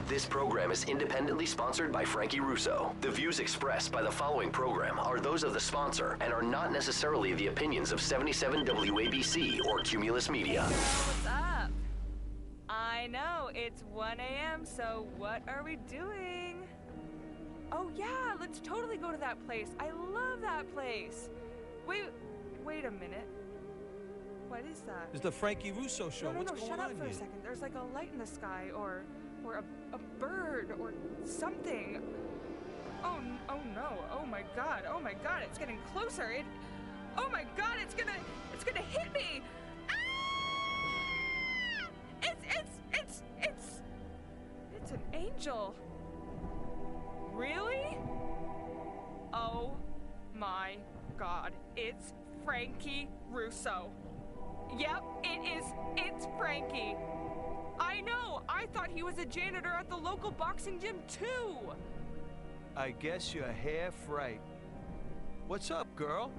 This program is independently sponsored by Frankie Russo. The views expressed by the following program are those of the sponsor and are not necessarily the opinions of 77 WABC or Cumulus Media. Hey girl, what's up? I know, it's 1 a.m., so what are we doing? Oh yeah, let's totally go to that place. I love that place. Wait a minute. What is that? It's the Frankie Russo show. No, What's going shut on up for here? a second. There's like a light in the sky, or a bird, or something. Oh no, oh my god, it's getting closer. Oh my god, it's gonna hit me! Ah! It's an angel. Really? Oh my god, it's Frankie Russo. Yep, it's Frankie. I know, I thought he was a janitor at the local boxing gym too. I guess you're half right. What's up, girl?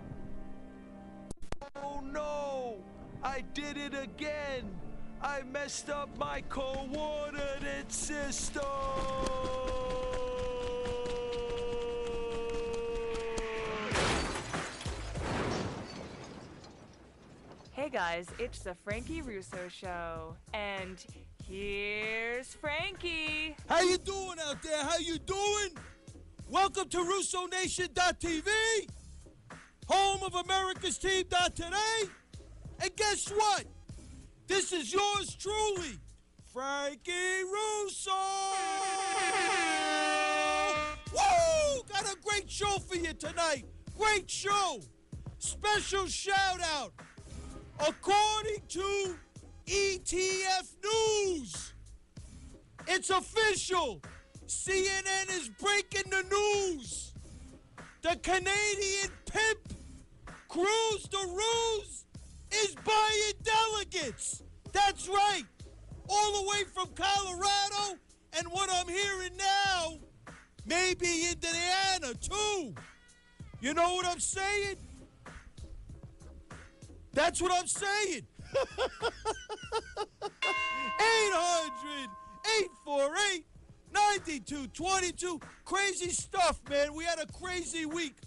Oh no! I did it again! I messed up my coordinate system! Hey guys, it's the Frankie Russo show, and here's Frankie. How you doing out there? How you doing? Welcome to RussoNation.tv, home of America's Team.today. And guess what? This is yours truly, Frankie Russo! Woo! Got a great show for you tonight. Great show. Special shout out. According to ETF News, it's official. CNN is breaking the news. The Canadian pimp, Cruz the Ruse, is buying delegates. That's right. All the way from Colorado, and what I'm hearing now, maybe Indiana too. You know what I'm saying? That's what I'm saying. 800-848-9222. Crazy stuff, man. We had a crazy week.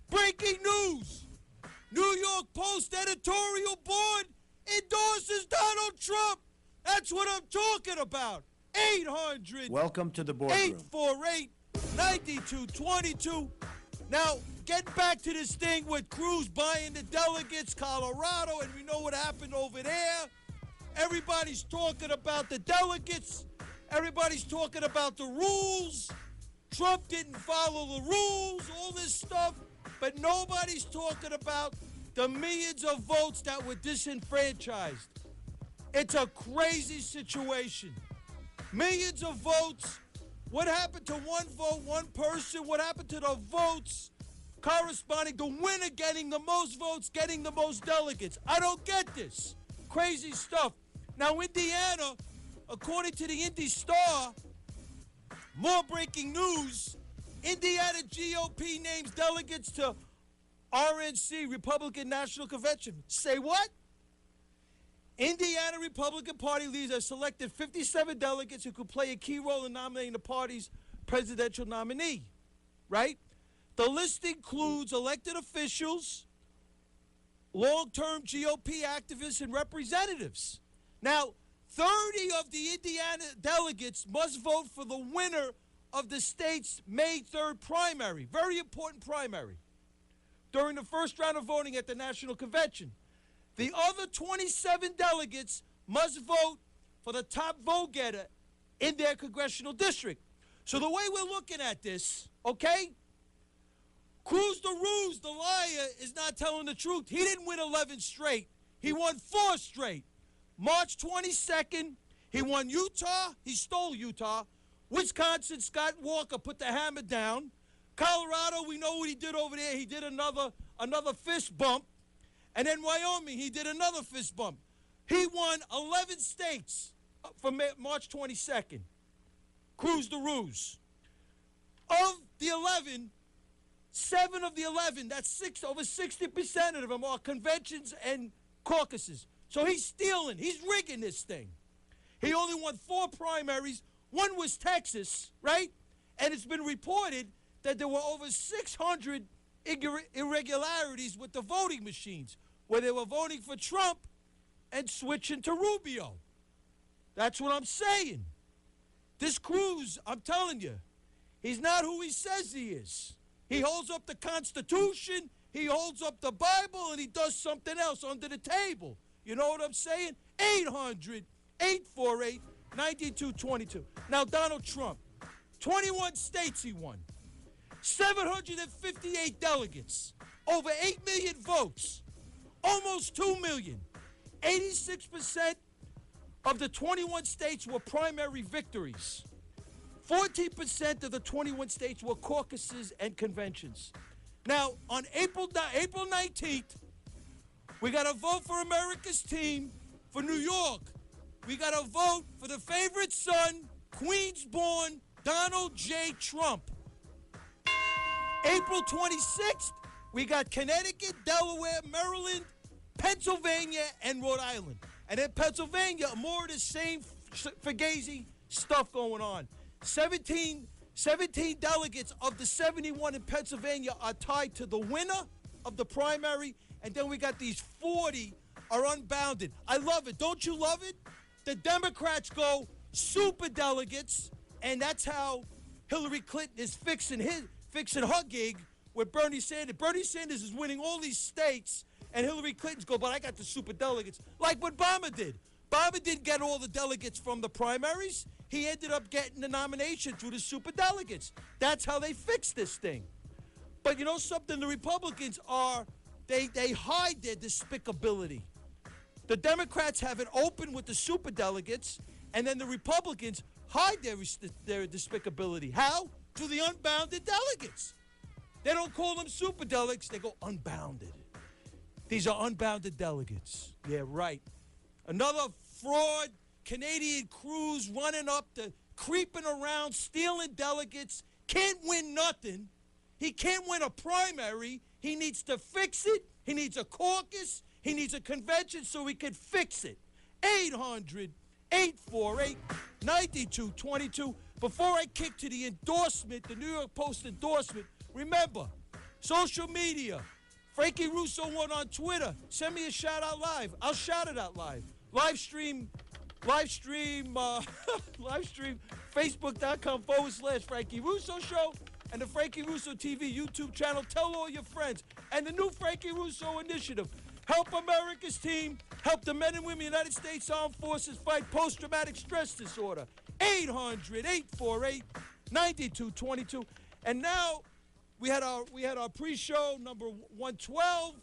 Breaking news. New York Post editorial board endorses Donald Trump. That's what I'm talking about. 800. Welcome to the boardroom. 848-9222. Now, getting back to this thing with Cruz buying the delegates, Colorado, and we know what happened over there. Everybody's talking about the delegates. Everybody's talking about the rules. Trump didn't follow the rules, all this stuff. But nobody's talking about the millions of votes that were disenfranchised. It's a crazy situation. Millions of votes. What happened to one vote, one person? What happened to the votes corresponding to winner getting the most votes, getting the most delegates? I don't get this. Crazy stuff. Now, Indiana, according to the Indy Star, more breaking news, Indiana GOP names delegates to RNC, Republican National Convention. Say what? Indiana Republican Party leaders have selected 57 delegates who could play a key role in nominating the party's presidential nominee, right? The list includes elected officials, long-term GOP activists, and representatives. Now, 30 of the Indiana delegates must vote for the winner of the state's May 3rd primary, very important primary, during the first round of voting at the National Convention. The other 27 delegates must vote for the top vote getter in their congressional district. So the way we're looking at this, okay, Cruz the Ruse, the liar, is not telling the truth. He didn't win 11 straight. He won 4 straight. March 22nd, he won Utah. He stole Utah. Wisconsin, Scott Walker put the hammer down. Colorado, we know what he did over there. He did another fist bump. And then Wyoming, he did another fist bump. He won 11 states from March 22nd. Cruz the Ruse. Of the 11, 7 of the 11, that's over 60% of them are conventions and caucuses. So he's stealing. He's rigging this thing. He only won 4 primaries, One was Texas, right? And it's been reported that there were over 600 irregularities with the voting machines, where they were voting for Trump and switching to Rubio. That's what I'm saying. This Cruz, I'm telling you, he's not who he says he is. He holds up the Constitution, he holds up the Bible, and he does something else under the table. You know what I'm saying? 800-848-9222. Now, Donald Trump, 21 states he won, 758 delegates, over 8 million votes, almost 2 million. 86% of the 21 states were primary victories. 14% of the 21 states were caucuses and conventions. Now, on April 19th, we got to vote for America's team for New York. We got to vote for the favorite son, Queens-born Donald J. Trump. April 26th, we got Connecticut, Delaware, Maryland, Pennsylvania, and Rhode Island. And in Pennsylvania, more of the same fugazi stuff going on. 17 delegates of the 71 in Pennsylvania are tied to the winner of the primary, and then we got these 40 are unbounded. I love it. Don't you love it? The Democrats go super delegates, and that's how Hillary Clinton is fixing her gig with Bernie Sanders. Bernie Sanders is winning all these states, and Hillary Clinton's go, but I got the super delegates, like what Obama did. Obama didn't get all the delegates from the primaries. He ended up getting the nomination through the super delegates. That's how they fixed this thing. But you know something? The Republicans they hide their despicability. The Democrats have it open with the super delegates, and then the Republicans hide their despicability. How? Through the unbounded delegates. They don't call them super delegates, they go unbounded. These are unbounded delegates. Yeah, right. Another fraud, Canadian Cruz running up, creeping around, stealing delegates, can't win nothing. He can't win a primary. He needs to fix it. He needs a caucus. He needs a convention so he can fix it. 800-848-9222. Before I kick to the endorsement, the New York Post endorsement, remember, social media. Frankie Russo won on Twitter. Send me a shout out live. I'll shout it out live. Live stream, Facebook.com/Frankie Russo Show and the Frankie Russo TV YouTube channel. Tell all your friends. And the new Frankie Russo initiative. Help America's team. Help the men and women of the United States Armed Forces fight post-traumatic stress disorder. 800-848-9222. And now we had our pre-show number 112.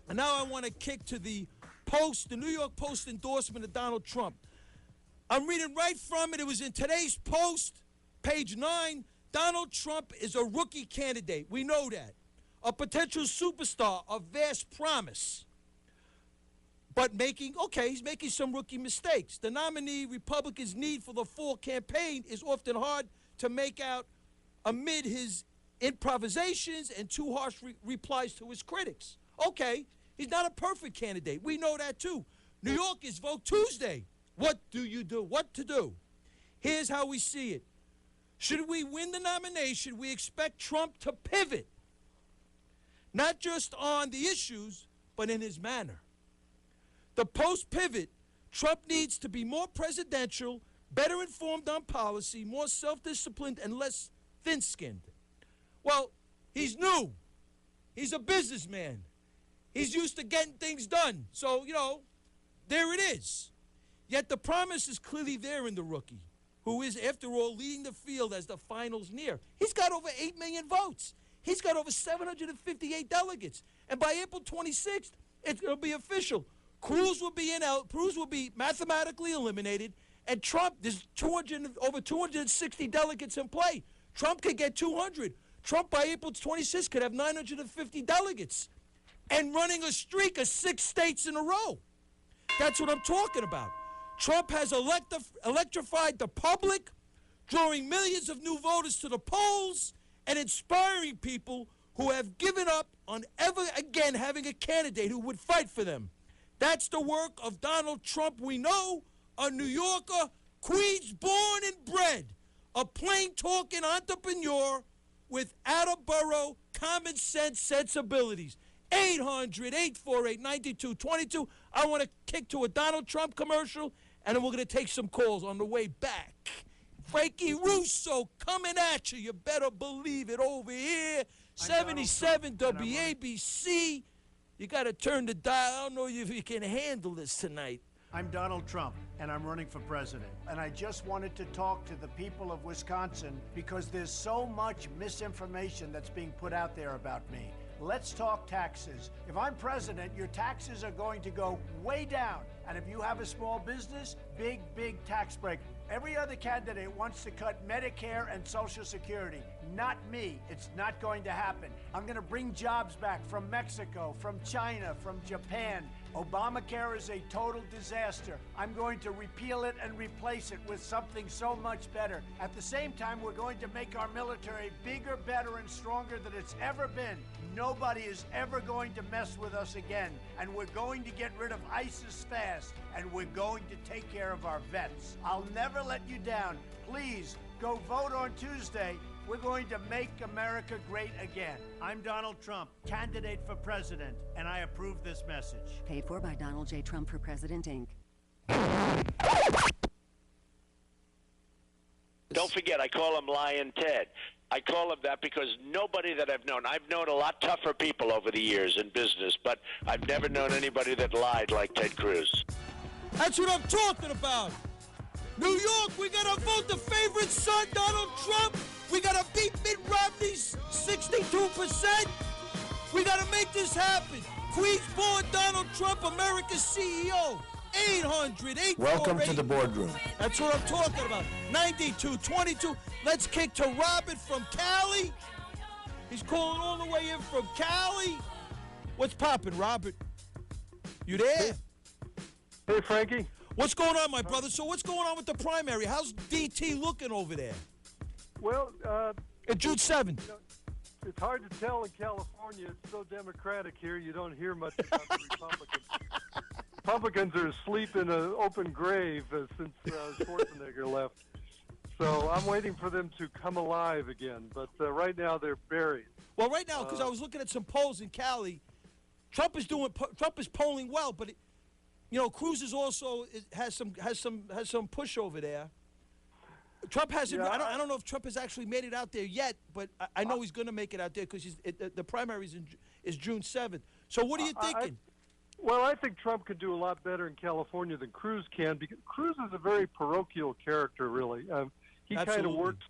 And now I want to kick to the Post, the New York Post endorsement of Donald Trump. I'm reading right from it. It was in today's Post, page 9. Donald Trump is a rookie candidate. We know that. A potential superstar of vast promise. But he's making some rookie mistakes. The nominee Republicans' need for the fall campaign is often hard to make out amid his improvisations and too harsh replies to his critics. Okay, he's not a perfect candidate. We know that too. New York is Vote Tuesday. What do you do? What to do? Here's how we see it. Should we win the nomination, we expect Trump to pivot. Not just on the issues, but in his manner. The post-pivot, Trump needs to be more presidential, better informed on policy, more self-disciplined, and less thin-skinned. Well, he's new. He's a businessman. He's used to getting things done. So, there it is. Yet the promise is clearly there in the rookie, who is, after all, leading the field as the finals near. He's got over 8 million votes. He's got over 758 delegates. And by April 26th, it's going to be official. Cruz will be mathematically eliminated, and Trump, there's over 260 delegates in play. Trump could get 200. Trump, by April 26th, could have 950 delegates and running a streak of 6 states in a row. That's what I'm talking about. Trump has electrified the public, drawing millions of new voters to the polls and inspiring people who have given up on ever again having a candidate who would fight for them. That's the work of Donald Trump. We know, a New Yorker, Queens born and a plain-talking entrepreneur with out-of-borough common sense sensibilities. 800-848-9222. I want to kick to a Donald Trump commercial, and then we're going to take some calls on the way back. Frankie Russo coming at you. You better believe it over here. 77 WABC. You got to turn the dial. I don't know if you can handle this tonight. I'm Donald Trump, and I'm running for president. And I just wanted to talk to the people of Wisconsin because there's so much misinformation that's being put out there about me. Let's talk taxes. If I'm president, your taxes are going to go way down. And if you have a small business, big tax break. Every other candidate wants to cut Medicare and Social Security. Not me. It's not going to happen. I'm going to bring jobs back from Mexico, from China, from Japan. Obamacare is a total disaster. I'm going to repeal it and replace it with something so much better. At the same time, we're going to make our military bigger, better, and stronger than it's ever been. Nobody is ever going to mess with us again. And we're going to get rid of ISIS fast. And we're going to take care of our vets. I'll never let you down. Please, go vote on Tuesday. We're going to make America great again. I'm Donald Trump, candidate for president, and I approve this message. Paid for by Donald J. Trump for President, Inc. Don't forget, I call him Lion Ted. I call him that because nobody that I've known a lot tougher people over the years in business, but I've never known anybody that lied like Ted Cruz. That's what I'm talking about. New York, we got to vote the favorite son, Donald Trump. We got to beat Mitt Romney's 62%. We got to make this happen. Queens-born Donald Trump, America's CEO. 800-848. Welcome to the boardroom. That's what I'm talking about. 9222. Let's kick to Robert from Cali. He's calling all the way in from Cali. What's poppin', Robert? You there? Hey, Frankie. What's going on, my brother? So what's going on with the primary? How's DT looking over there? Well, June 7th. You know, it's hard to tell in California. It's so Democratic here, you don't hear much about the Republicans. Republicans are asleep in an open grave since Schwarzenegger left. So I'm waiting for them to come alive again. But right now they're buried. Well, right now, because I was looking at some polls in Cali, Trump is polling well, but Cruz is also has some push over there. Trump hasn't. Yeah, I don't know if Trump has actually made it out there yet, but I know he's going to make it out there because the primary is June 7th. So what are you thinking? I think Trump could do a lot better in California than Cruz can, because Cruz is a very parochial character, really. He kind of works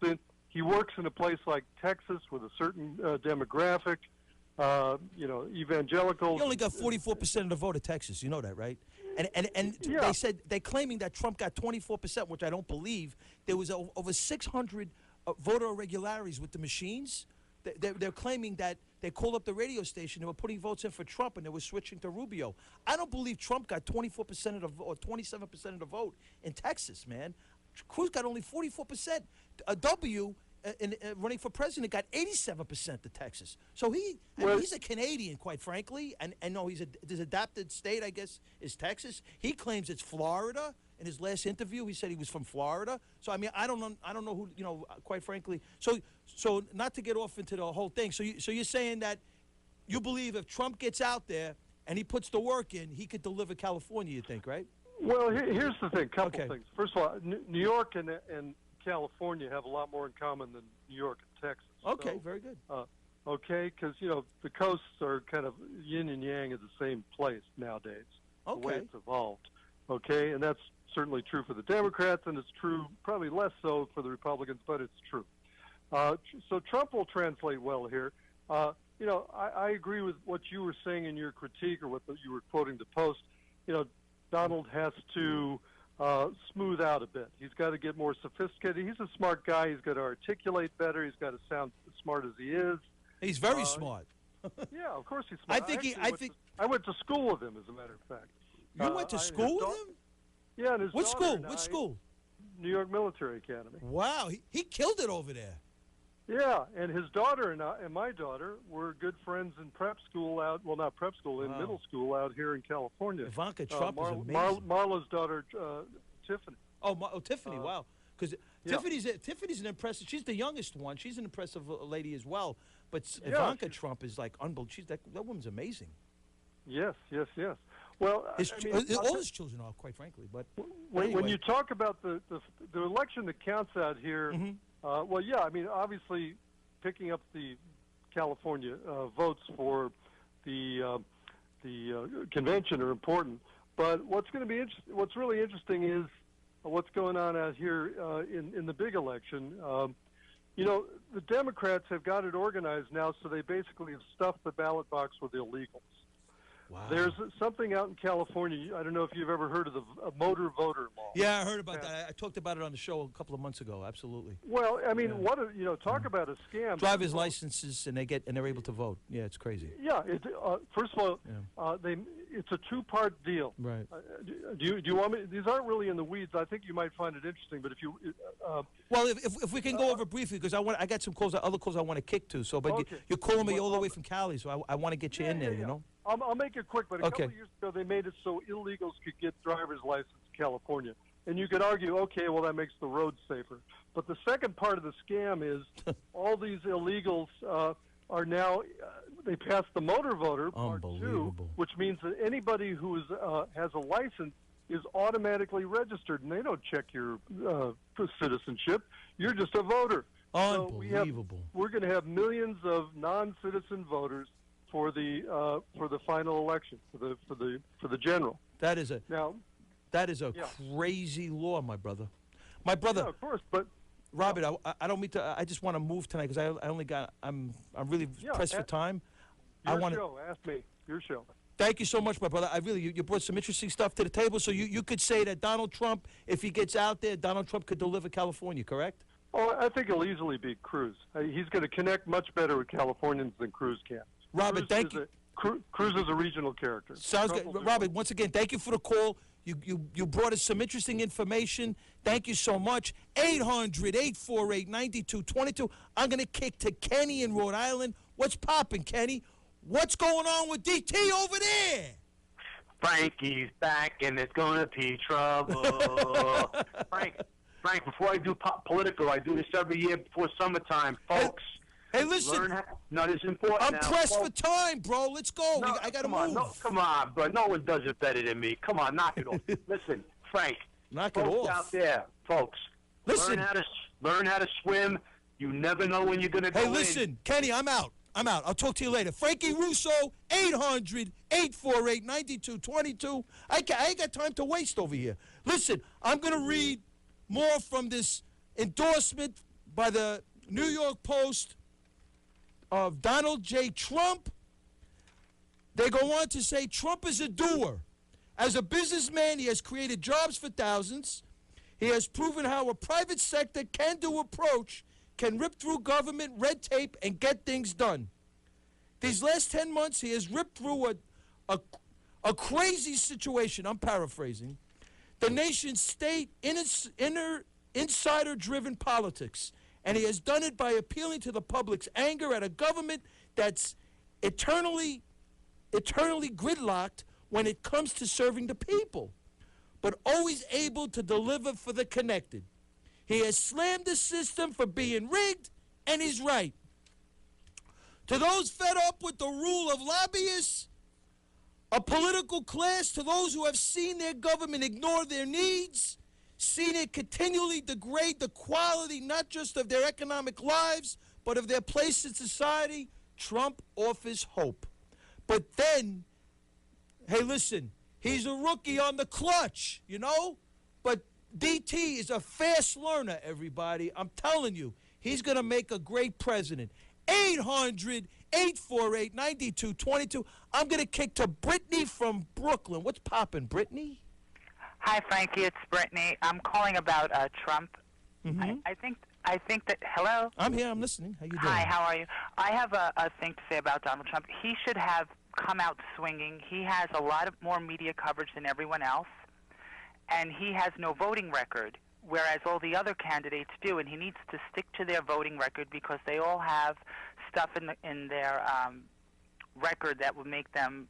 in a place like Texas with a certain demographic. Evangelicals. He only got 44% of the vote of Texas. You know that, right? And Yeah. they're claiming that Trump got 24%, which I don't believe. There was over 600 voter irregularities with the machines. They're claiming that they called up the radio station. They were putting votes in for Trump, and they were switching to Rubio. I don't believe Trump got 24% of the vote or 27% of the vote in Texas, man. Cruz got only 44%. W running for president got 87% to Texas. So he's a Canadian, quite frankly, and no, his adopted state, I guess, is Texas. He claims it's Florida. In his last interview, he said he was from Florida. So I mean, I don't know who, quite frankly. So not to get off into the whole thing. So you're saying that you believe if Trump gets out there and he puts the work in, he could deliver California, you think, right? Well, here's the thing. Couple Okay. things. First of all, New York and California have a lot more in common than New York and Texas. Okay, So, very good. Okay, because the coasts are kind of yin and yang of the same place nowadays. The way Okay. it's evolved. Okay, and that's certainly true for the Democrats, and it's true probably less so for the Republicans, but it's true. So Trump will translate well here. I agree with what you were saying in your critique, or what you were quoting the Post. Donald has to smooth out a bit. He's got to get more sophisticated. He's a smart guy. He's got to articulate better. He's got to sound as smart as he is. He's very smart. Yeah, of course he's smart. I went to school with him, as a matter of fact. You went to school with him? Yeah, and his What daughter school? and What I- school? New York Military Academy. Wow, he killed it over there. Yeah, and his daughter and my daughter were good friends in prep school out. Well, not prep school, in Wow. middle school out here in California. Ivanka Trump is amazing. Marla's daughter, Tiffany. Oh, Tiffany, wow. Because Yeah. Tiffany's an impressive. She's the youngest one. She's an impressive lady as well. But Ivanka Trump is like unbelievable. That woman's amazing. Yes, yes, yes. Well, all his children are, quite frankly. But when anyway. you talk about the election that counts out here, well, yeah, I mean, obviously, picking up the California votes for the convention are important. But what's really interesting is what's going on out here in the big election. The Democrats have got it organized now, so they basically have stuffed the ballot box with illegals. Wow. There's something out in California. I don't know if you've ever heard of the motor voter law. Yeah, I heard about that. I talked about it on the show a couple of months ago. Absolutely. Well, I mean, talk about a scam. Driver's licenses, and they're able to vote. Yeah, it's crazy. Yeah. First of all, it's a two-part deal. Right. Do you want me? These aren't really in the weeds. I think you might find it interesting. But if you, well, if we can go over briefly, because I got some other calls I want to kick to. So, but okay. you're calling me all the way from Cali, so I want to get you in there. You know. I'll make it quick, but a couple of years ago they made it so illegals could get driver's license in California. And you could argue, okay, well, that makes the roads safer. But the second part of the scam is all these illegals are now, they passed the motor voter, part 2, which means that anybody who has a license is automatically registered, and they don't check your citizenship. You're just a voter. Unbelievable. So we're going to have millions of non-citizen voters for the final election, for the general. That is a crazy law, my brother. My brother. Yeah, of course, but Robert, I don't mean to. I just want to move tonight because I'm really pressed for time. Ask me. Your show. Thank you so much, my brother. You brought some interesting stuff to the table. So you could say that Donald Trump, if he gets out there, Donald Trump could deliver California, correct? Oh, I think he'll easily beat Cruz. He's going to connect much better with Californians than Cruz can. Robert, thank you. Cruz is a regional character. Sounds good. Robert, once again, thank you for the call. You brought us some interesting information. Thank you so much. 800-848-9222. I'm going to kick to Kenny in Rhode Island. What's popping, Kenny? What's going on with DT over there? Frankie's back, and it's going to be trouble. Frank, before I do political, I do this every year before summertime, folks. Hey, listen. This is important. I'm now. pressed for time, bro. Let's go. No, I got to move. Come on, bro. No one does it better than me. Come on, knock it off. Listen, Frank. Knock it off. Out there, folks. Listen. Learn how to swim. You never know when you're going to go in. Hey, listen, Kenny, I'm out. I'll talk to you later. Frankie Russo, 800-848-9222. I ain't got time to waste over here. Listen, I'm going to read more from this endorsement by the New York Post of Donald J. Trump. They go on to say Trump is a doer. As a businessman, he has created jobs for thousands. He has proven how a private sector can-do approach can rip through government red tape and get things done. These last 10 months, he has ripped through a crazy situation. I'm paraphrasing. The nation's state insider-driven politics. And he has done it by appealing to the public's anger at a government that's eternally gridlocked when it comes to serving the people, but always able to deliver for the connected. He has slammed the system for being rigged, and he's right. To those fed up with the rule of lobbyists, a political class, to those who have seen their government ignore their needs, seen it continually degrade the quality not just of their economic lives, but of their place in society, Trump offers hope. But then, hey, listen, he's a rookie on the clutch, you know? But DT is a fast learner, everybody. I'm telling you, he's going to make a great president. 800-848-9222. I'm going to kick to Brittany from Brooklyn. What's poppin', Brittany? Hi, Frankie. It's Brittany. I'm calling about Trump. Mm-hmm. I think that. Hello. I'm here. I'm listening. How you doing? Hi. How are you? I have a thing to say about Donald Trump. He should have come out swinging. He has a lot of more media coverage than everyone else, and he has no voting record, whereas all the other candidates do. And he needs to stick to their voting record because they all have stuff in their record that would make them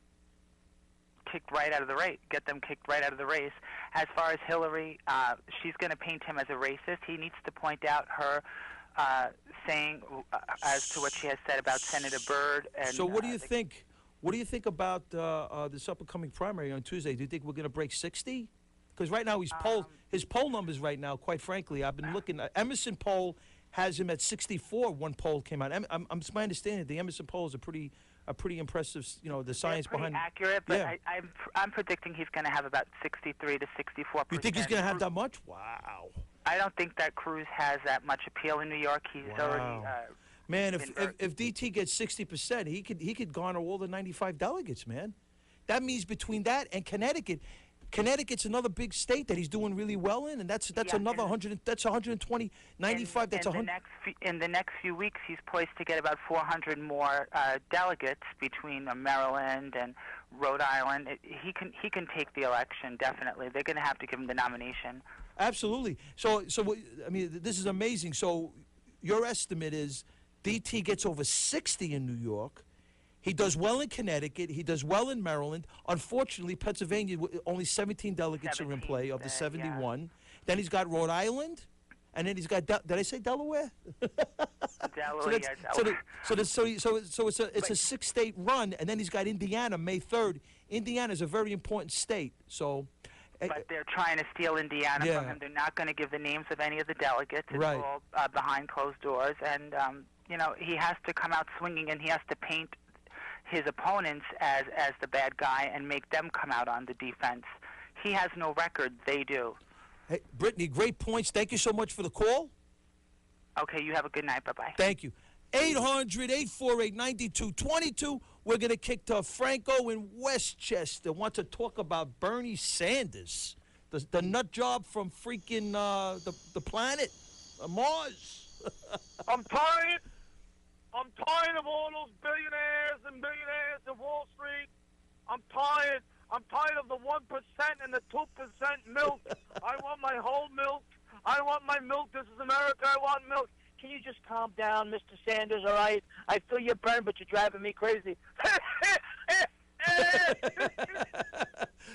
kicked right out of the race, get them kicked right out of the race. As far as Hillary, she's going to paint him as a racist. He needs to point out her saying as to what she has said about Senator Byrd. And, so what do you think? What do you think about this upcoming primary on Tuesday? Do you think we're going to break 60? Because right now his poll numbers right now, quite frankly, I've been looking. Emerson poll has him at 64. One poll came out. It's my understanding the Emerson poll is a pretty impressive. You know, the science behind. Accurate, but yeah. I'm predicting he's going to have about 63 to 64%. You think he's going to have that much? Wow. I don't think that Cruz has that much appeal in New York. He's already. Man, if DT gets 60%, he could garner all the 95 delegates, man. That means between that and Connecticut's another big state that he's doing really well in, and that's another 100. That's 120, 95. That's 100. In the next few weeks, he's poised to get about 400 more delegates between Maryland and Rhode Island. He can take the election definitely. They're going to have to give him the nomination. Absolutely. So I mean, this is amazing. So your estimate is DT gets over 60 in New York. He does well in Connecticut. He does well in Maryland. Unfortunately, Pennsylvania, only 17 delegates are in play of the 71. Yeah. Then he's got Rhode Island, and then he's got, did I say Delaware? Delaware, So it's a 6-state run, and then he's got Indiana May 3rd. Indiana is a very important state. So. But they're trying to steal Indiana from him. They're not going to give the names of any of the delegates. It's all behind closed doors. And, you know, he has to come out swinging, and he has to paint his opponents as the bad guy and make them come out on the defense. He has no record. They do. Hey, Brittany, great points. Thank you so much for the call. Okay, you have a good night. Bye-bye. Thank you. 800-848-9222. We're going to kick to Franco in Westchester. Want to talk about Bernie Sanders, the nut job from freaking the planet, Mars. I'm tired of all those billionaires and in Wall Street. I'm tired of the 1% and the 2% milk. I want my whole milk. I want my milk. This is America. I want milk. Can you just calm down, Mr. Sanders, all right? I feel your burn, but you're driving me crazy.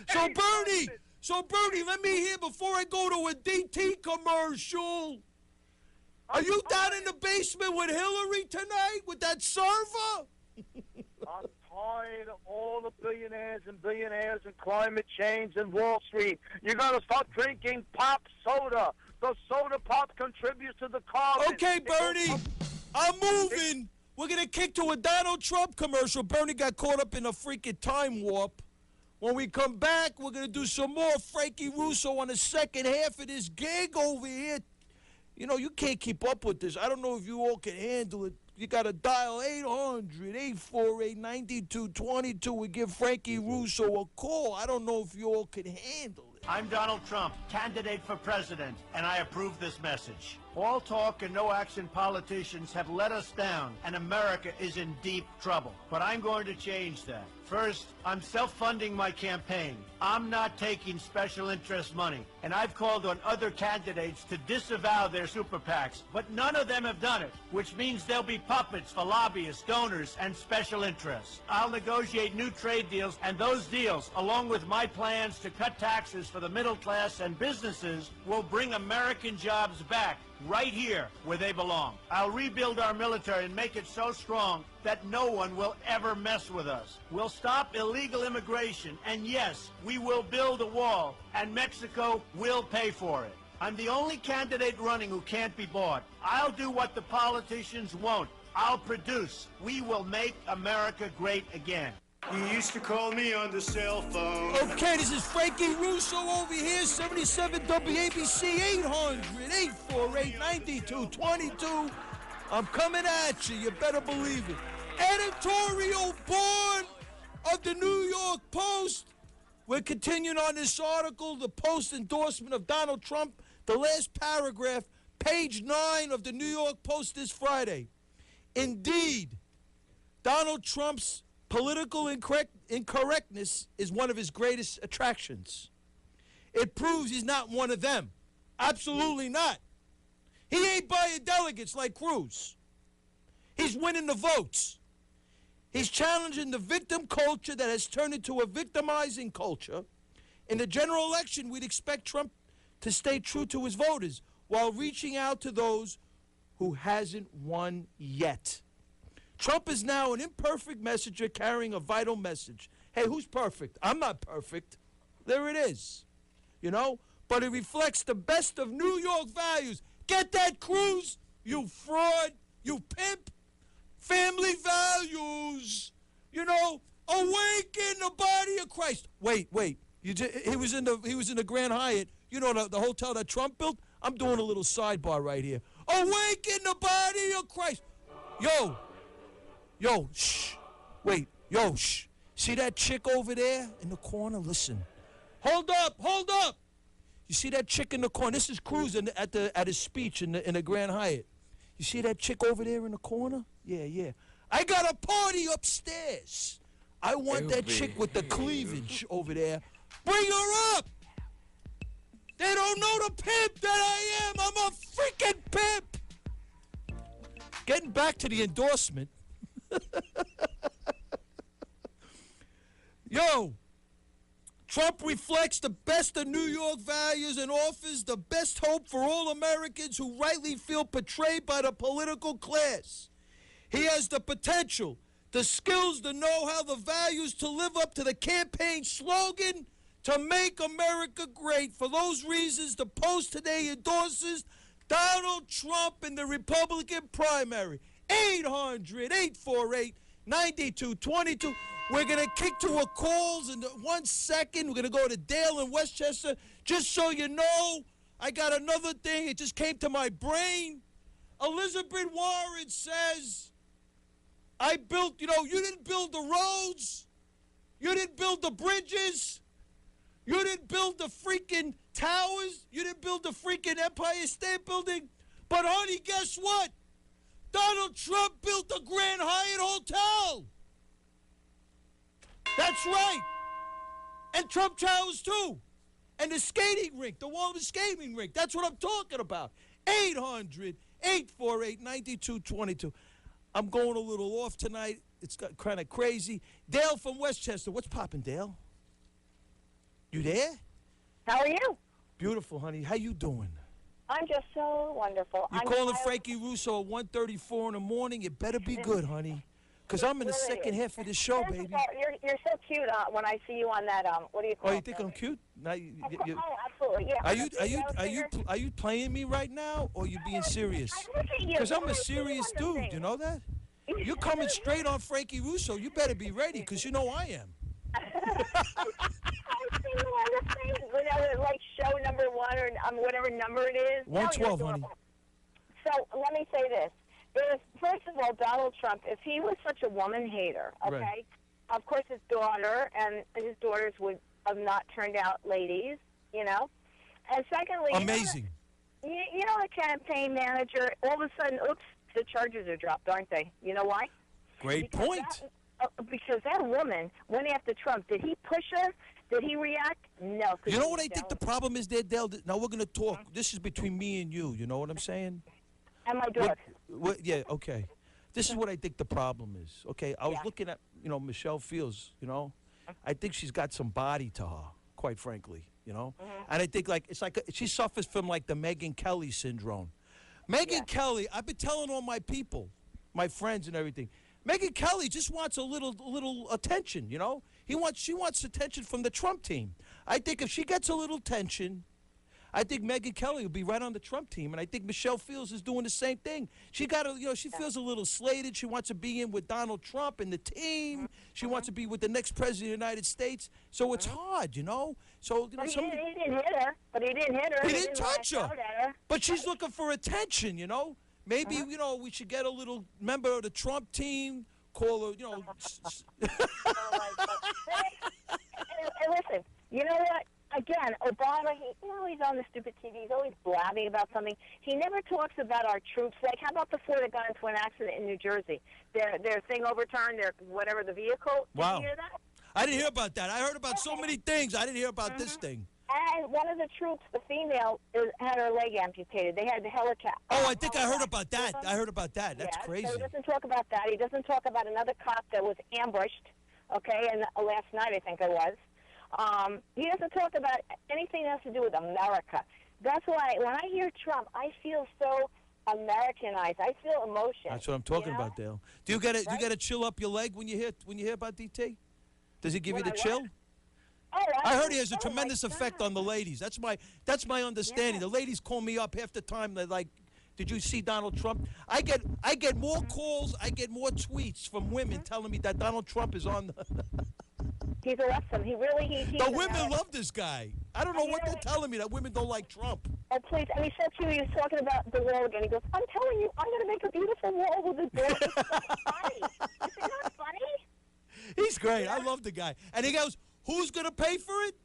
So, Bernie, let me hear before I go to a DT commercial. Are you down in the basement with Hillary tonight with that server? I'm tired of all the billionaires and climate change and Wall Street. You're going to start drinking pop soda. The soda pop contributes to the carbon. Okay, Bernie, I'm moving. We're going to kick to a Donald Trump commercial. Bernie got caught up in a freaking time warp. When we come back, we're going to do some more Frankie Russo on the second half of this gig over here. You know, you can't keep up with this. I don't know if you all can handle it. You got to dial 800-848-9222 and give Frankie Russo a call. I don't know if you all can handle it. I'm Donald Trump, candidate for president, and I approve this message. All talk and no action politicians have let us down, and America is in deep trouble. But I'm going to change that. First, I'm self-funding my campaign. I'm not taking special interest money. And I've called on other candidates to disavow their super PACs, but none of them have done it, which means they'll be puppets for lobbyists, donors, and special interests. I'll negotiate new trade deals, and those deals, along with my plans to cut taxes for the middle class and businesses, will bring American jobs back right here where they belong. I'll rebuild our military and make it so strong that no one will ever mess with us. We'll stop illegal immigration, and yes, we will build a wall, and Mexico will pay for it. I'm the only candidate running who can't be bought. I'll do what the politicians won't. I'll produce. We will make America great again. You used to call me on the cell phone. Okay, this is Frankie Russo over here, 77 WABC, 800-848-9222. I'm coming at you. You better believe it. Editorial board of the New York Post. We're continuing on this article, the Post endorsement of Donald Trump. The last paragraph, page 9 of the New York Post this Friday. Indeed, Donald Trump's political incorrectness is one of his greatest attractions. It proves he's not one of them. Absolutely not. He ain't buying delegates like Cruz. He's winning the votes. He's challenging the victim culture that has turned into a victimizing culture. In the general election, we'd expect Trump to stay true to his voters while reaching out to those who hasn't won yet. Trump is now an imperfect messenger carrying a vital message. Hey, who's perfect? I'm not perfect. There it is. You know? But it reflects the best of New York values. Get that, Cruz? You fraud. You pimp. Family values. You know? Awaken the body of Christ. Wait. He was in the Grand Hyatt. You know the hotel that Trump built? I'm doing a little sidebar right here. Awaken the body of Christ. Yo, shh. Wait, yo, shh. See that chick over there in the corner? Listen. Hold up. You see that chick in the corner? This is Cruz at his speech in the Grand Hyatt. You see that chick over there in the corner? Yeah. I got a party upstairs. I want that chick with the cleavage over there. Bring her up. They don't know the pimp that I am. I'm a freaking pimp. Getting back to the endorsement. Yo, Trump reflects the best of New York values and offers the best hope for all Americans who rightly feel betrayed by the political class. He has the potential, the skills, the know-how, the values to live up to the campaign slogan to make America great. For those reasons, the Post today endorses Donald Trump in the Republican primary. 800-848-9222. We're going to kick to a calls in 1 second. We're going to go to Dale in Westchester. Just so you know, I got another thing. It just came to my brain. Elizabeth Warren says, I built, you didn't build the roads. You didn't build the bridges. You didn't build the freaking towers. You didn't build the freaking Empire State Building. But, honey, guess what? Donald Trump built the Grand Hyatt Hotel. That's right. And Trump Towers, too. And the skating rink, the Walden skating rink. That's what I'm talking about. 800-848-9222. I'm going a little off tonight. It's kind of crazy. Dale from Westchester. What's poppin', Dale? You there? How are you? Beautiful, honey. How you doing? I'm just so wonderful. You calling Frankie Russo at 1:34 in the morning? It better be good, honey. Because I'm in the second half of the show, baby. You're so cute when I see you on that, what do you call it? Oh, you think I'm cute? Now oh, absolutely, yeah. Are you playing me right now, or are you being serious? Because I'm a serious dude, you know that? You're coming straight on Frankie Russo. You better be ready, because you know I am. Whatever, like show number 1 or whatever number it is. 112, honey. So let me say this. First of all, Donald Trump, if he was such a woman hater, okay, right. Of course his daughter and his daughters would have not turned out ladies, And secondly, amazing. You know the campaign manager, all of a sudden, oops, the charges are dropped, aren't they? You know why? Great point. Because that woman went after Trump. Did he push her? Did he react? No. You know what I think the problem is there, Dale? Now we're going to talk. This is between me and you. You know what I'm saying? And my daughter. Yeah, okay. This is what I think the problem is. Okay, I was looking at, Michelle Fields, I think she's got some body to her, quite frankly, And I think, she suffers from, the Megyn Kelly syndrome. Megyn Kelly, I've been telling all my people, my friends and everything, Megyn Kelly just wants a little attention, She wants attention from the Trump team. I think if she gets a little attention, I think Megyn Kelly will be right on the Trump team, and I think Michelle Fields is doing the same thing. She she feels a little slated. She wants to be in with Donald Trump and the team. She wants to be with the next president of the United States. So it's hard, So but he didn't hit her. He didn't touch her. But she's looking for attention, Maybe we should get a little member of the Trump team. Call her, And listen, you know what? Again, Obama, he's on the stupid TV. He's always blabbing about something. He never talks about our troops. Like, how about the four that got into an accident in New Jersey? Their thing overturned, the vehicle. Wow. Did you hear that? I didn't hear about that. I heard about so many things. I didn't hear about this thing. And one of the troops, the female, had her leg amputated. They had the helicopter. Oh, I think I heard about that. That's crazy. So he doesn't talk about that. He doesn't talk about another cop that was ambushed, and last night I think it was. He doesn't talk about anything that has to do with America. That's why when I hear Trump, I feel so Americanized. I feel emotion. That's what I'm talking about, Dale. Do you get to chill up your leg when you hear about DT? Does he give you the chill? Oh, I heard he has a tremendous effect on the ladies. That's my understanding. Yeah. The ladies call me up half the time. They're like, "Did you see Donald Trump?" I get more calls. I get more tweets from women telling me that Donald Trump is on the. He's awesome. He's the women love this guy. I don't know what they're telling me that women don't like Trump. Oh, please. And he said to me, he was talking about the wall again. He goes, I'm telling you, I'm going to make a beautiful wall with a door. It's so funny. Is it not funny? He's great. I love the guy. And he goes, who's going to pay for it?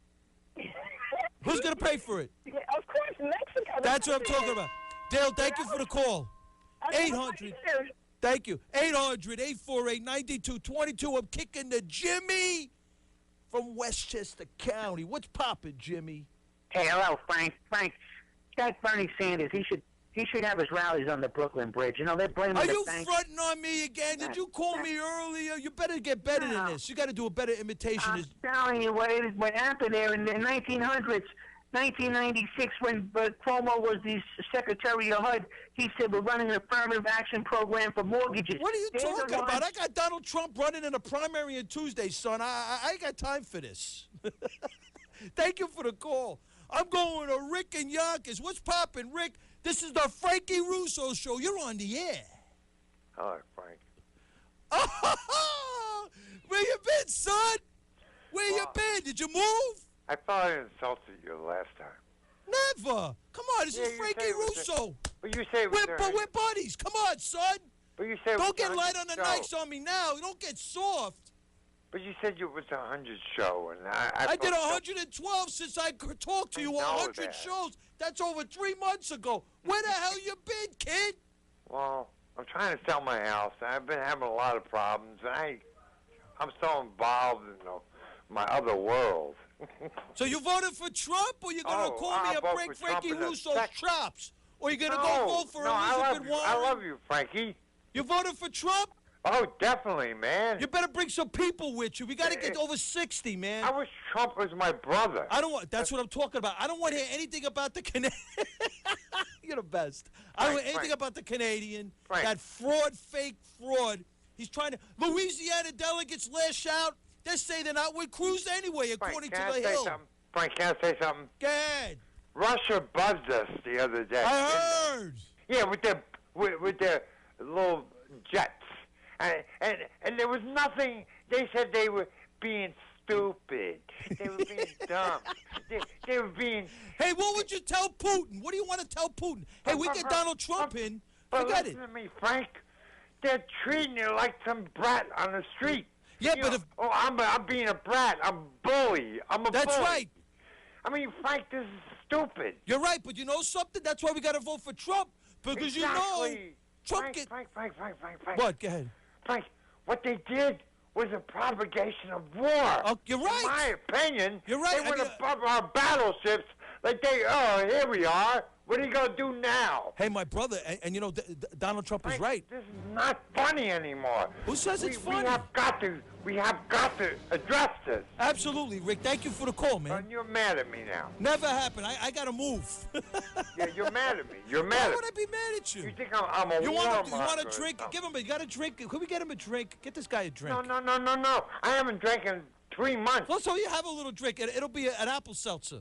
Who's going to pay for it? Of course, Mexico. That's what I'm talking about. Dale, thank you for the call. 800. Thank you. 800-848-9222. I'm kicking the Jimmy from Westchester County. What's poppin', Jimmy? Hey, hello, Frank. Frank, that Bernie Sanders, he should have his rallies on the Brooklyn Bridge. You know, they're blaming Are the you bank. fronting on me again? Did you call me earlier? You better get better than this. You got to do a better imitation. I'm telling you what happened there in the 1900s. 1996, when Cuomo was the Secretary of HUD, he said we're running an affirmative action program for mortgages. What are you talking about? I got Donald Trump running in a primary on Tuesday, son. I ain't got time for this. Thank you for the call. I'm going to Rick and Yonkers. What's poppin', Rick? This is the Frankie Russo Show. You're on the air. Hi, Frank. Where you been, son? Where you been? Did you move? I thought I insulted you last time. Never. Come on, this is Frankie Russo. But you say we're buddies. Come on, son. But you said don't get light on the nights on me now. Don't get soft. But you said it was a 100 show, and I did 112 since I talked to you. 100 shows. That's over 3 months ago. Where the hell you been, kid? Well, I'm trying to sell my house. I've been having a lot of problems, and I'm so involved in my other world. So you voted for Trump, or you're going to call me and break Frankie Russo's chops? Or you're going to go vote for Elizabeth Warren? I love you, Frankie. You voted for Trump? Oh, definitely, man. You better bring some people with you. We got to get over 60, man. I wish Trump was my brother. I don't want. That's what I'm talking about. I don't want to hear anything about the Canadian. You're the best. I don't want anything about the Canadian. That fraud, fake fraud. He's trying to. Louisiana delegates lash out. They say they're not with Cruz anyway, according to the Hill. Frank, can I say something? Go ahead. Russia buzzed us the other day. I heard. Yeah, with their little jets. And there was nothing. They said they were being stupid. They were being dumb. They were being. Hey, what would you tell Putin? What do you want to tell Putin? Hey, we get Donald Trump in. Forget it. Listen to me, Frank. They're treating you like some brat on the street. Yeah, but if I'm being a brat. I'm a bully. I'm a bully. That's right. I mean, Frank, this is stupid. You're right, but you know something? That's why we got to vote for Trump because you know Trump Frank. What? Go ahead. Frank, what they did was a propagation of war. Oh, you're right. In my opinion, you're right. They went above our battleships like here we are. What are you going to do now? Hey, my brother, and you know, Donald Trump is right. This is not funny anymore. Who says it's funny? We have got to address this. Absolutely, Rick. Thank you for the call, man. And you're mad at me now. Never happened. I got to move. Yeah, you're mad at me. You're mad. Why would I be mad at you? You think I'm a you want a drink? Give him. You got a drink. Could we get him a drink? Get this guy a drink. No. I haven't drank in 3 months. Well, so you have a little drink. It'll be an apple seltzer.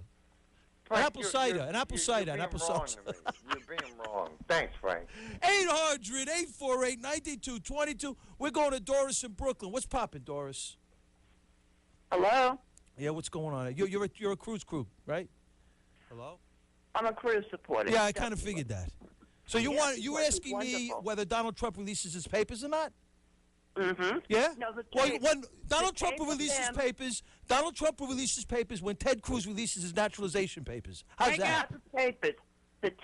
An apple cider. An apple cider. An apple seltzer. You're being wrong. Thanks, Frank. 800-848-9222. We're going to Doris in Brooklyn. What's poppin', Doris? Hello? Yeah, what's going on? You're a Cruz crew, right? Hello? I'm a Cruz supporter. Yeah, I kind of figured that. So you were asking me whether Donald Trump releases his papers or not? Mm-hmm. Yeah? No, when Donald Trump will release his papers, Donald Trump will release his papers when Ted Cruz releases his naturalization papers. How's that? The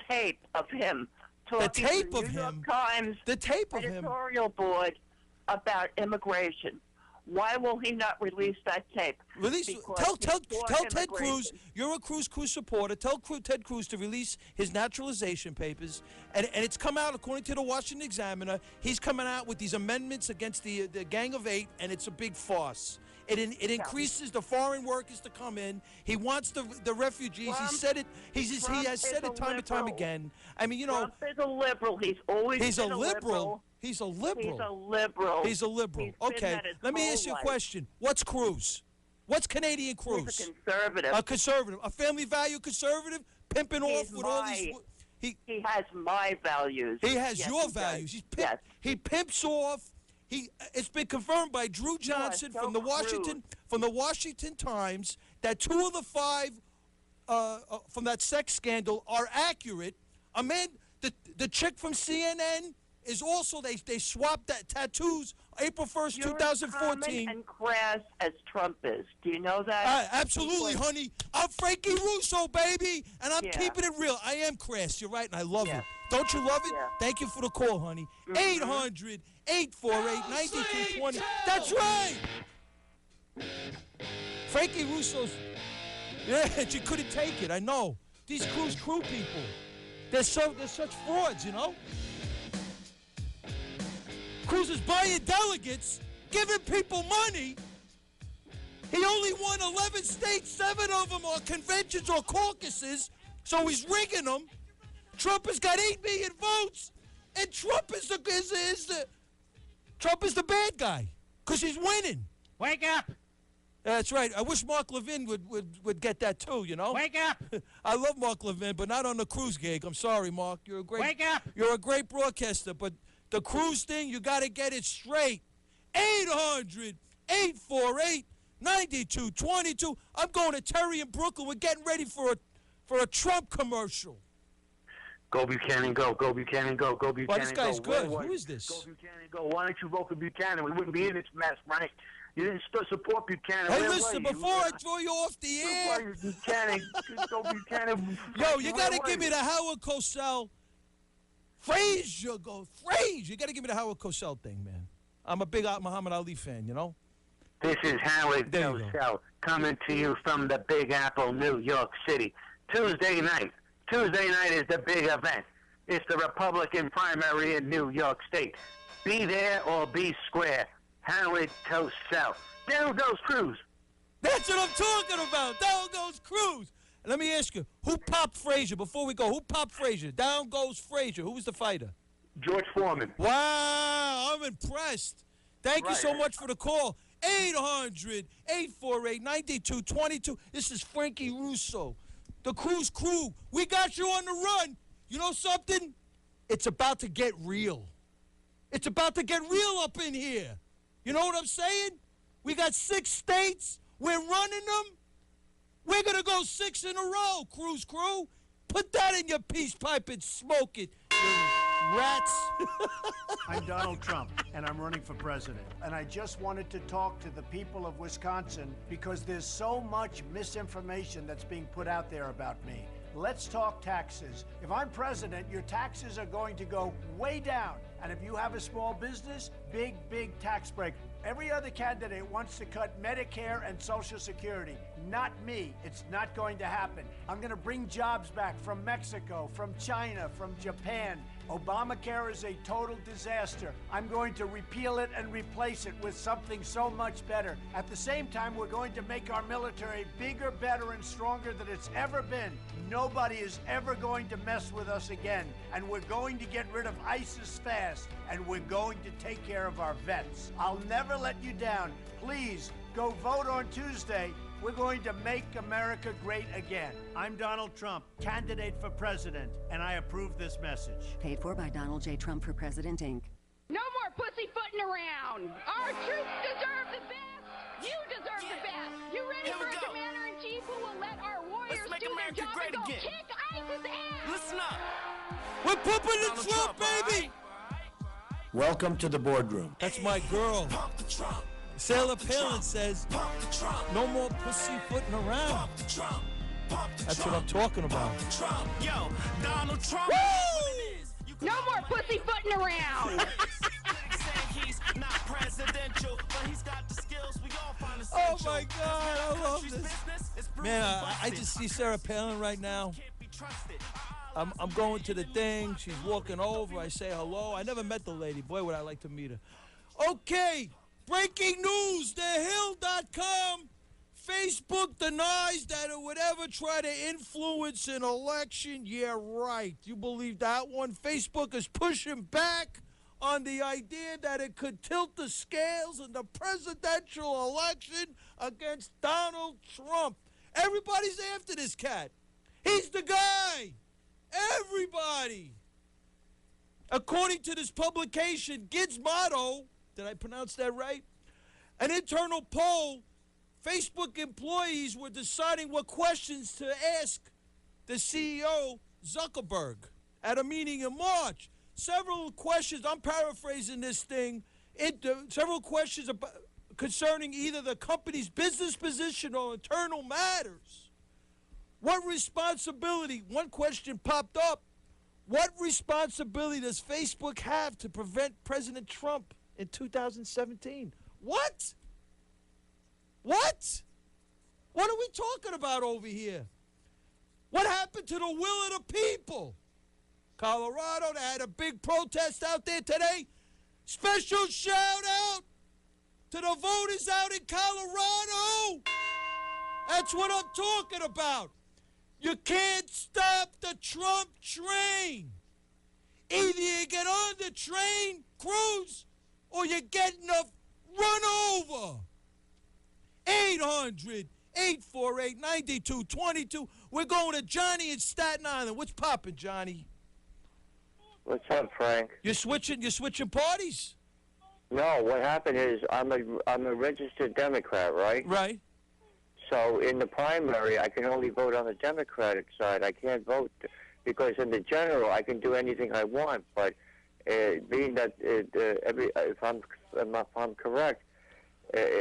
tape of him talking to the New York Times editorial board about immigration. Why will he not release that tape? Tell Ted Cruz, you're a Cruz supporter. Tell Ted Cruz to release his naturalization papers. And it's come out, according to the Washington Examiner, he's coming out with these amendments against the Gang of Eight, and it's a big farce. It increases the foreign workers to come in. He wants the refugees. Trump, he said it. He has said it time and time again. I mean, you know. Trump is a liberal. He's always been a liberal. He's a liberal. He's a liberal. He's a liberal. Okay, let me ask you a question. What's Cruz? What's Canadian Cruz? He's a conservative. A conservative. A family value conservative? Pimping off with all these... He has my values. He has your values. He pimps off. It's been confirmed by Drew Johnson from the Washington Times that 2 of the 5 from that sex scandal are accurate. A man, the chick from CNN is also they swapped that tattoos April 1st, 2014. And crass as Trump is. Do you know that? Absolutely, honey. I'm Frankie Russo, baby, and I'm keeping it real. I am crass. You're right, and I love it. Don't you love it? Thank you for the call, honey. 800-848-9220. That's right. Frankie Russo's. Yeah, she couldn't take it. I know. These Cruz crew people. They're such frauds, you know. Cruz is buying delegates, giving people money. He only won 11 states, 7 of them are conventions or caucuses, so he's rigging them. Trump has got 8 million votes, and Trump is the bad guy because he's winning. Wake up! That's right. I wish Mark Levin would get that too, you know? Wake up! I love Mark Levin, but not on the Cruz gig. I'm sorry, Mark. Wake up! You're a great broadcaster, but the Cruz thing, you got to get it straight. 800-848-9222. I'm going to Terry in Brooklyn. We're getting ready for a Trump commercial. Go Buchanan, go. Go Buchanan, go. Go Buchanan, go. Well, this guy's good. Who is this? Go Buchanan, go. Why don't you vote for Buchanan? We wouldn't be in this mess, right? You didn't support Buchanan. Hey, listen, before I throw you off the air. Buchanan, go Buchanan. Yo, you got to give me the Howard Cosell. Frazier, go. Frazier. You got to give me the Howard Cosell thing, man. I'm a big Muhammad Ali fan, you know? This is Howard Cosell coming to you from the Big Apple, New York City. Tuesday night. Tuesday night is the big event. It's the Republican primary in New York State. Be there or be square. Howard Cosell. Down goes Cruz. That's what I'm talking about. Down goes Cruz. Let me ask you, who popped Frazier? Before we go, who popped Frazier? Down goes Frazier. Who was the fighter? George Foreman. Wow, I'm impressed. Thank you so much for the call. 800-848-9222. This is Frankie Russo. The Cruz crew. We got you on the run. You know something? It's about to get real. It's about to get real up in here. You know what I'm saying? We got 6 states. We're running them. We're going to go 6 in a row, Cruz crew. Put that in your peace pipe and smoke it, you rats. I'm Donald Trump, and I'm running for president. And I just wanted to talk to the people of Wisconsin because there's so much misinformation that's being put out there about me. Let's talk taxes. If I'm president, your taxes are going to go way down. And if you have a small business, big tax break. Every other candidate wants to cut Medicare and Social Security. Not me. It's not going to happen. I'm going to bring jobs back from Mexico, from China, from Japan. Obamacare is a total disaster. I'm going to repeal it and replace it with something so much better. At the same time, we're going to make our military bigger, better, and stronger than it's ever been. Nobody is ever going to mess with us again. And we're going to get rid of ISIS fast. And we're going to take care of our vets. I'll never let you down. Please, go vote on Tuesday. We're going to make America great again. I'm Donald Trump, candidate for president, and I approve this message. Paid for by Donald J. Trump for President, Inc. No more pussyfooting around. Our troops deserve the best. You deserve the best. You ready for a commander-in-chief who will let our warriors do their job and go kick ISIS ass? Listen up. We're pooping the Trump, baby. Welcome to the boardroom. That's my girl. Sarah Palin says, no more pussyfooting around. That's what I'm talking about. Yo, Donald Trump. Woo! No more pussyfooting around. Oh my God, I love this. Man, I just see Sarah Palin right now. I'm going to the thing. She's walking over. I say hello. I never met the lady. Boy, would I like to meet her. Okay. Breaking news, TheHill.com. Facebook denies that it would ever try to influence an election. Yeah, right. You believe that one? Facebook is pushing back on the idea that it could tilt the scales in the presidential election against Donald Trump. Everybody's after this cat. He's the guy. Everybody. According to this publication, Gizmodo, did I pronounce that right? An internal poll, Facebook employees were deciding what questions to ask the CEO, Zuckerberg, at a meeting in March. Several questions, I'm paraphrasing this thing, several questions concerning either the company's business position or internal matters. What responsibility, one question popped up, what responsibility does Facebook have to prevent President Trump in 2017? What? What? What are we talking about over here? What happened to the will of the people? Colorado, they had a big protest out there today. Special shout out to the voters out in Colorado. That's what I'm talking about. You can't stop the Trump train. Either you get on the train, cruise, or you're getting run over. 800-848-9222. We're going to Johnny in Staten Island. What's poppin', Johnny? What's up, Frank? You're switching parties? No, what happened is I'm a registered Democrat, right? Right. So in the primary, I can only vote on the Democratic side. I can't vote because in the general, I can do anything I want. But being that if I'm correct,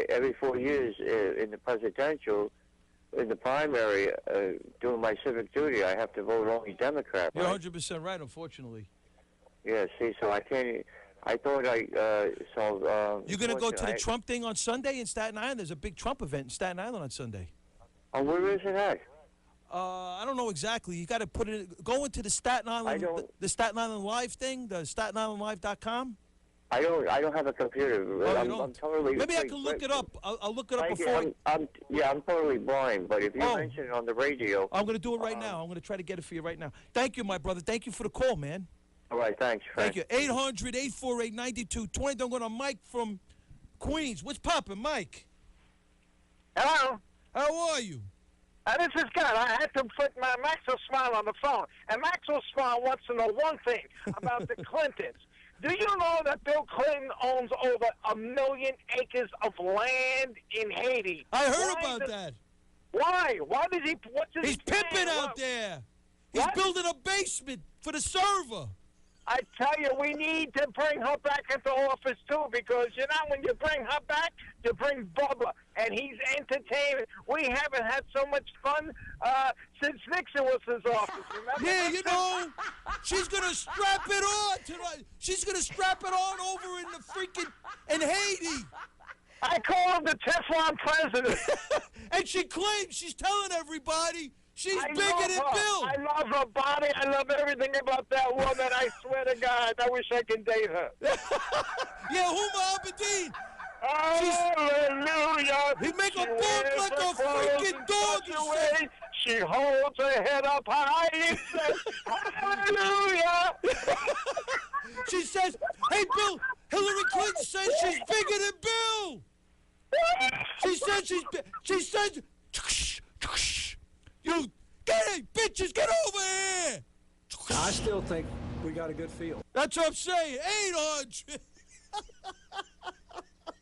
every 4 years in the presidential, in the primary, doing my civic duty, I have to vote only Democrat. You're right? 100% right, unfortunately. Yeah, see, so I can't. I thought You're going to go to the Trump thing on Sunday in Staten Island? There's a big Trump event in Staten Island on Sunday. Oh, where is it at? I don't know exactly. You got to put it. Go into the Staten Island, the Staten Island Live thing, the StatenIslandLive.com. I don't have a computer. I'm totally. Maybe I can look it up. I'll look it up before. I'm totally blind. But if you mention it on the radio, I'm going to do it right now. I'm going to try to get it for you right now. Thank you, my brother. Thank you for the call, man. All right, thanks, Frank. Thank you. 800-848-9220. I'm going to Mike from Queens. What's poppin', Mike? Hello. How are you? This is good. I had to put my Maxwell Smile on the phone. And Maxwell Smile wants to know one thing about the Clintons. Do you know that Bill Clinton owns over 1 million acres of land in Haiti? I heard about that. Why? Why does he? He's pimping out there. He's building a basement for the server. I tell you, we need to bring her back into office, too, because, you know, when you bring her back, you bring Bubba, and he's entertaining. We haven't had so much fun since Nixon was in office, remember? Yeah, you know, she's going to strap it on. She's going to strap it on over in the freaking, in Haiti. I call him the Teflon president. And she claims, she's telling everybody, she's bigger than Bill. I love her body. I love everything about that woman. I swear to God, I wish I could date her. Yeah, Huma Abedin. Hallelujah. He make a walk like a freaking dog. She holds her head up high and says, Hallelujah. She says, hey, Bill, Hillary Clinton says she's bigger than Bill. She says, you, get it, bitches, get over here. I still think we got a good field. That's what I'm saying. 800.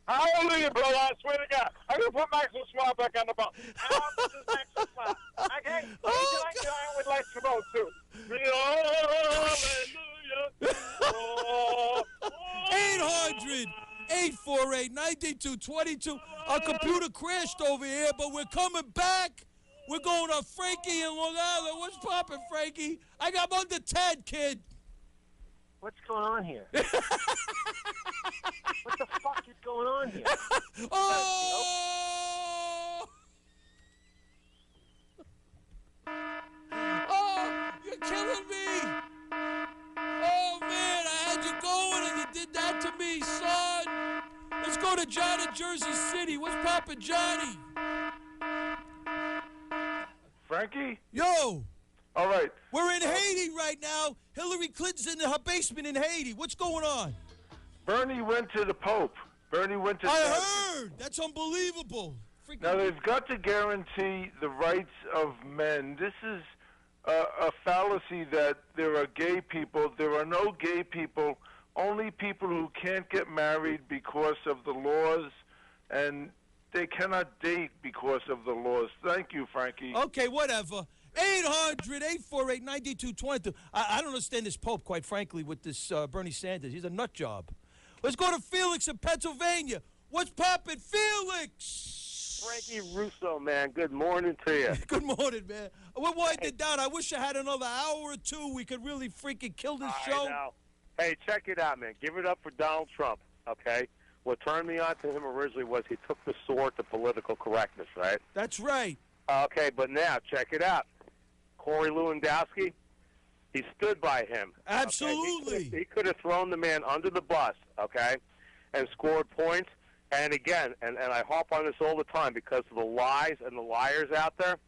Hallelujah, brother. I swear to God. I'm going to put Maxwell Smile back on the boat. This is Maxwell Smile. Okay? I would like to vote, too. Hallelujah. 800-848-9222. Our computer crashed over here, but we're coming back. We're going to Frankie in Long Island. What's poppin', Frankie? I'm under 10, kid. What's going on here? What the fuck is going on here? Oh! Oh, you're killing me. Oh, man, I had you going and you did that to me, son. Let's go go to John in Jersey City. What's poppin', Johnny? Frankie? Yo. All right. We're in Haiti right now. Hillary Clinton's in her basement in Haiti. What's going on? Bernie went to the Pope. Bernie went to... I heard. That's unbelievable. Now, they've got to guarantee the rights of men. This is a fallacy that there are gay people. There are no gay people, only people who can't get married because of the laws, and they cannot date because of the laws. Thank you, Frankie. Okay, whatever. 800-848-9222. I don't understand this Pope, quite frankly, with this Bernie Sanders. He's a nut job. Let's go to Felix in Pennsylvania. What's poppin', Felix? Frankie Russo, man. Good morning to you. Good morning, man. We're winding down. I wish I had another hour or two. We could really freaking kill this show. I know. Hey, check it out, man. Give it up for Donald Trump, okay? What turned me on to him originally was he took the sword to political correctness, right? That's right. Okay, but now, check it out. Corey Lewandowski, he stood by him. Absolutely. Okay? He could have thrown the man under the bus, okay, and scored points. And again, and I harp on this all the time because of the lies and the liars out there,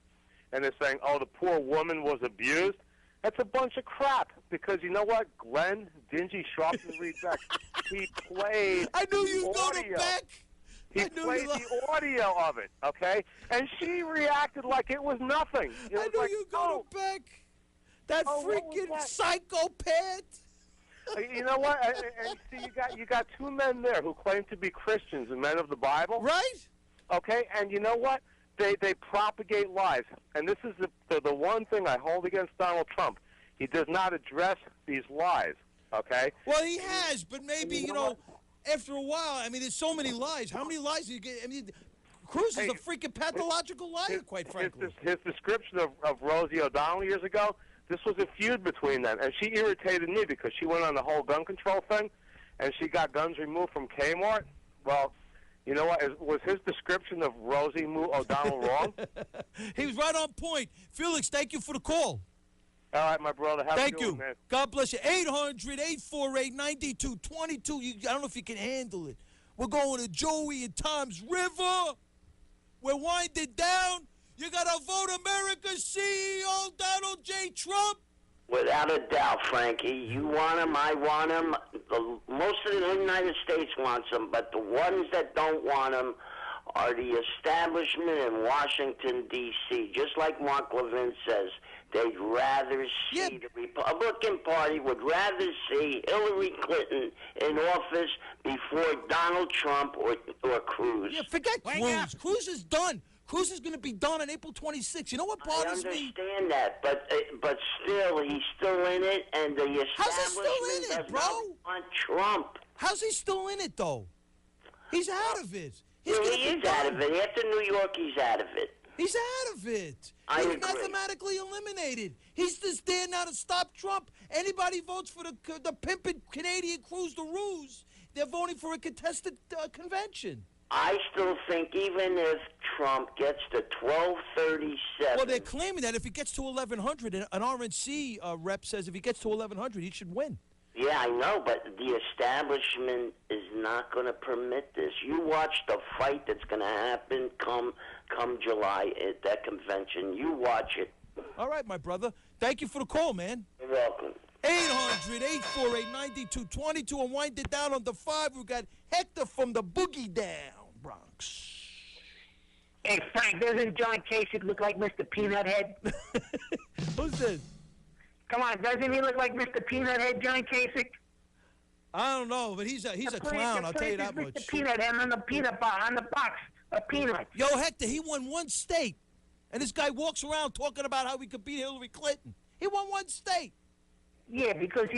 and they're saying, oh, the poor woman was abused. That's a bunch of crap because you know what? Glenn Dingy Sharpton Reed Beck, he played I knew you'd the go to audio. Beck. He played the audio of it, okay? And she reacted like it was nothing. I knew you'd go to Beck. That freaking psychopath. You know what? And see, you got two men there who claim to be Christians and men of the Bible. Right. Okay, and you know what? They propagate lies. And this is the one thing I hold against Donald Trump. He does not address these lies, okay? Well, he has, but maybe, you know, after a while, I mean, there's so many lies. How many lies do you get? I mean, Cruz is a freaking pathological liar, quite frankly. His description of Rosie O'Donnell years ago, this was a feud between them, and she irritated me because she went on the whole gun control thing, and she got guns removed from Kmart. Well, you know what? Was his description of Rosie O'Donnell wrong? He was right on point. Felix, thank you for the call. All right, my brother. Have Thank a good you. one, man. God bless you. 800-848-9222. I don't know if you can handle it. We're going to Joey and Tom's River. We're winding down. You got to vote America's CEO, Donald J. Trump. Without a doubt, Frankie. You want him, I want him. Most of the United States wants him, but the ones that don't want him are the establishment in Washington, D.C. Just like Mark Levin says, they'd rather see the Republican Party would rather see Hillary Clinton in office before Donald Trump or Cruz. Yeah, forget Cruz. Cruz is done. Cruz is going to be done on April 26th. You know what bothers me? I understand that, but still, he's still in it, and the establishment does not want Trump. How's he still in it, though? He's out of it. He is out of it. After New York, he's out of it. He's out of it. I He's agree. mathematically eliminated. He's just there now to stop Trump. Anybody votes for the pimpin' Canadian Cruz the Ruse, they're voting for a contested convention. I still think even if Trump gets to 1237... Well, they're claiming that if he gets to 1100, an RNC rep says if he gets to 1100, he should win. Yeah, I know, but the establishment is not going to permit this. You watch the fight that's going to happen come July at that convention. You watch it. All right, my brother. Thank you for the call, man. You're welcome. 800-848-9222 and wind it down on the 5. We've got Hector from the Boogie Down, Bronx. Hey, Frank, doesn't John Kasich look like Mr. Peanut Head? Who's this? Come on, doesn't he look like Mr. Peanut Head, John Kasich? I don't know, but he's a clown, I'll tell you that much. Mr. Peanut Head on the peanut bar, on the box, a peanut. Yo, Hector, he won one state. And this guy walks around talking about how he could beat Hillary Clinton. He won one state. Yeah, because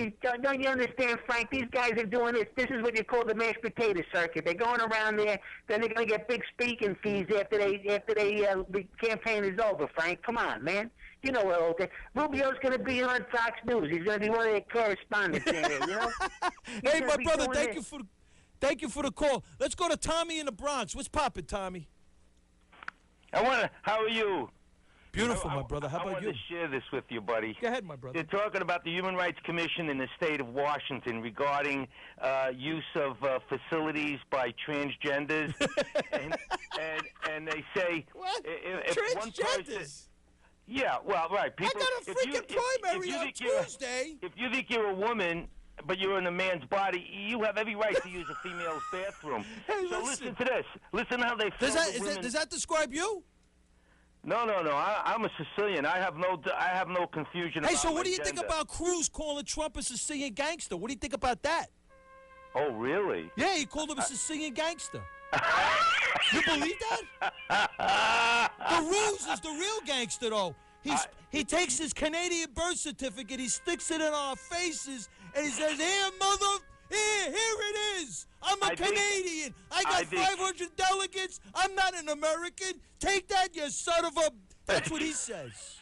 don't you understand, Frank? These guys are doing this. This is what you call the mashed potato circuit. They're going around there, then they're going to get big speaking fees after the campaign is over. Frank, come on, man. You know what? Okay, Rubio's going to be on Fox News. He's going to be one of their correspondents there. You know. Hey, my brother, thank you for the call. Let's go to Tommy in the Bronx. What's poppin', Tommy? How are you? Beautiful, my brother. How about I you? want to share this with you, buddy. Go ahead, my brother. They're talking about the Human Rights Commission in the state of Washington regarding use of facilities by transgenders, and they say if one person. Yeah, well, right. People, I got a freaking primary on Tuesday. If you think you're a woman, but you're in a man's body, you have every right to use a female's bathroom. Hey, so listen to this. Listen how they does that describe you? No. I'm a Sicilian. I have no confusion. Hey, about so what do you gender. think about Cruz calling Trump a Sicilian gangster? What do you think about that? Oh, really? Yeah, he called him a Sicilian gangster. You believe that? The Ruse is the real gangster, though. He takes his Canadian birth certificate, he sticks it in our faces, and he says, "Here, mother, here it is. I'm a Canadian. I got 500 delegates. I'm not an American. Take that, you son of a." That's what he says.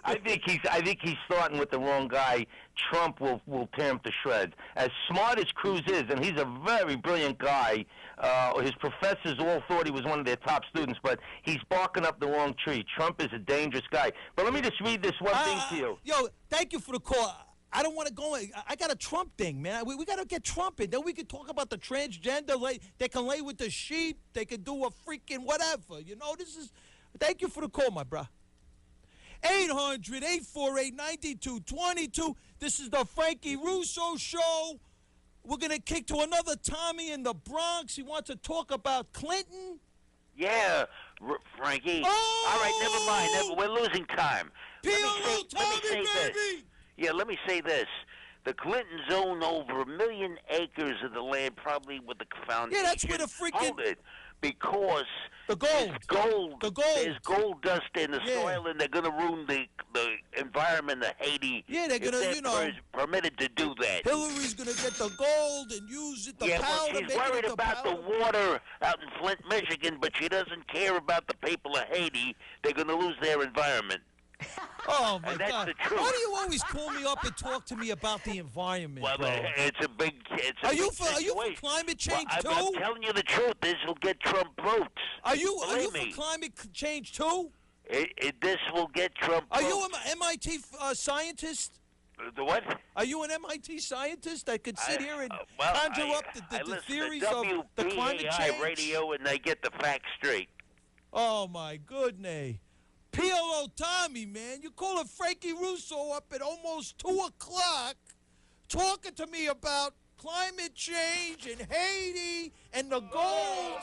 I think he's starting with the wrong guy. Trump will tear him to shreds. As smart as Cruz is, and he's a very brilliant guy. His professors all thought he was one of their top students, but he's barking up the wrong tree. Trump is a dangerous guy. But let me just read this one thing to you. Yo, thank you for the call. I don't want to go. I got a Trump thing, man. We got to get Trump in. Then we can talk about the transgender. They can lay with the sheep. They can do a freaking whatever. You know, this is. Thank you for the call, my bro. 800-848-9222. This is the Frankie Russo Show. We're going to kick to another Tommy in the Bronx. He wants to talk about Clinton. Yeah, Frankie. Oh! All right, never mind. We're losing time. Let me say this. The Clintons own over 1 million acres of the land, probably with the foundation. Yeah, that's where the freaking... Hold it. Because the gold. There's gold dust in the soil, and they're going to ruin the environment of Haiti. Yeah, they're going to, permitted to do that. Hillary's going to get the gold and use it, powder. Well, she's worried about the water out in Flint, Michigan, but she doesn't care about the people of Haiti. They're going to lose their environment. Oh, my and that's God. the truth. Why do you always call me up and talk to me about the environment, Well, bro? it's a big Are you for climate change, too? I'm telling you the truth. This will get Trump votes. Are you Believe for me. climate change, too? This will get Trump votes. Are you an MIT scientist? The what? Are you an MIT scientist that could sit here and conjure up the theories to of the climate change? radio, and they get the facts straight. Oh, my goodness. PLO Tommy, man. You calling Frankie Russo up at almost 2 o'clock talking to me about climate change and Haiti and the gold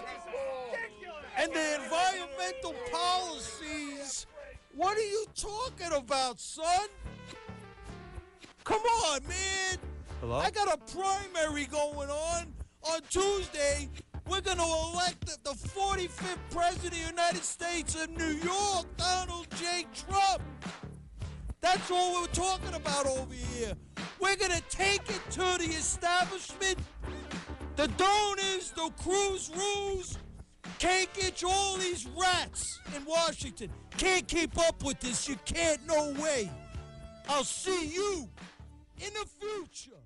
and the environmental policies. What are you talking about, son? Come on, man. Hello? I got a primary going on Tuesday. We're going to elect the 45th President of the United States of New York, Donald J. Trump. That's all we're talking about over here. We're going to take it to the establishment, the donors, the Cruz Ruse. Can't get you all these rats in Washington. Can't keep up with this. You can't, no way. I'll see you in the future.